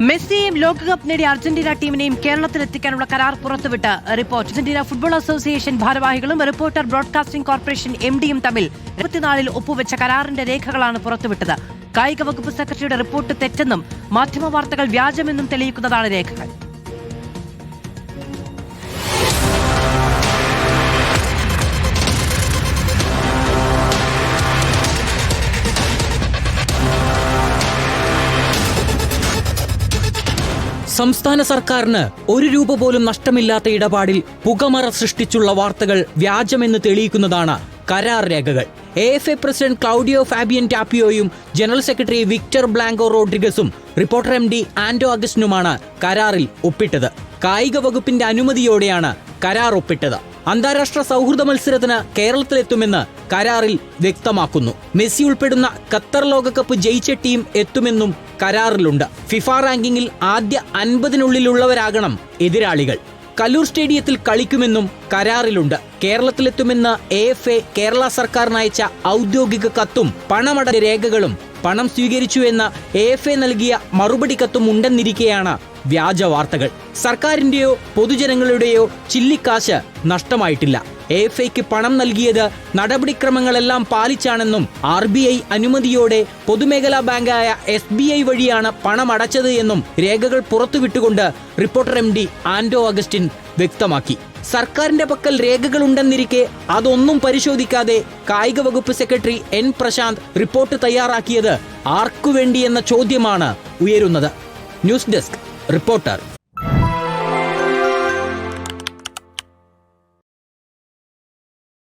മെസ്സിയെയും ലോകകപ്പ് നേടിയ അർജന്റീന ടീമിനെയും കേരളത്തിലെത്തിക്കാനുള്ള കരാർ പുറത്തുവിട്ട റിപ്പോർട്ട്. അർജന്റീന ഫുട്ബോൾ അസോസിയേഷൻ ഭാരവാഹികളും റിപ്പോർട്ടർ ബ്രോഡ്കാസ്റ്റിംഗ് കോർപ്പറേഷൻ MD-യും തമ്മിൽ 24-ൽ ഒപ്പുവെച്ച കരാറിന്റെ രേഖകളാണ് പുറത്തുവിട്ടത്. കായിക വകുപ്പ് സെക്രട്ടറിയുടെ റിപ്പോർട്ട് തെറ്റെന്നും മാധ്യമവാർത്തകൾ വ്യാജമെന്നും തെളിയിക്കുന്നതാണ് രേഖകൾ. സംസ്ഥാന സർക്കാരിന് ₹1 പോലും നഷ്ടമില്ലാത്ത ഇടപാടിൽ പുകമറ സൃഷ്ടിച്ചുള്ള വാർത്തകൾ വ്യാജമെന്ന് തെളിയിക്കുന്നതാണ് കരാർ രേഖകൾ. AFA president Claudio Fabian ടാപ്പിയോയും general secretary Victor Blanco റോഡ്രിഗസും reporter MD Anto അഗസ്റ്റിനുമാണ് കരാറിൽ ഒപ്പിട്ടത്. കായിക വകുപ്പിന്റെ അനുമതിയോടെയാണ് കരാർ ഒപ്പിട്ടത്. അന്താരാഷ്ട്ര സൗഹൃദ മത്സരത്തിന് കേരളത്തിലെത്തുമെന്ന് കരാറിൽ വ്യക്തമാക്കുന്നു. മെസ്സി ഉൾപ്പെടുന്ന ഖത്തർ ലോകകപ്പ് ജയിച്ച ടീം എത്തുമെന്നും കരാറിലുണ്ട്. ഫിഫ റാങ്കിങ്ങിൽ ആദ്യ 50-നുള്ളിലുള്ളവരാകണം എതിരാളികൾ. കല്ലൂർ സ്റ്റേഡിയത്തിൽ കളിക്കുമെന്നും കരാറിലുണ്ട്. കേരളത്തിലെത്തുമെന്ന് AFA കേരള സർക്കാരിനയച്ച ഔദ്യോഗിക കത്തും പണമട രേഖകളും പണം സ്വീകരിച്ചുവെന്ന AFA നൽകിയ മറുപടി കത്തും ഉണ്ടെന്നിരിക്കെയാണ് വ്യാജ വാർത്തകൾ. സർക്കാരിന്റെയോ പൊതുജനങ്ങളുടെയോ ചില്ലിക്കാശ് നഷ്ടമായിട്ടില്ല. AFAയ്ക്ക് പണം നൽകിയത് നടപടിക്രമങ്ങളെല്ലാം പാലിച്ചാണെന്നും RBI അനുമതിയോടെ പൊതുമേഖലാ ബാങ്കായ SBI വഴിയാണ് പണമടച്ചത് എന്നും രേഖകൾ പുറത്തുവിട്ടുകൊണ്ട് റിപ്പോർട്ടർ MD ആന്റോ അഗസ്റ്റിൻ വ്യക്തമാക്കി. സർക്കാരിന്റെ പക്കൽ രേഖകളുണ്ടെന്നിരിക്കെ അതൊന്നും പരിശോധിക്കാതെ കായിക വകുപ്പ് സെക്രട്ടറി N പ്രശാന്ത് റിപ്പോർട്ട് തയ്യാറാക്കിയത് ആർക്കുവേണ്ടി എന്ന ചോദ്യമാണ് ഉയരുന്നത്. News desk reporter.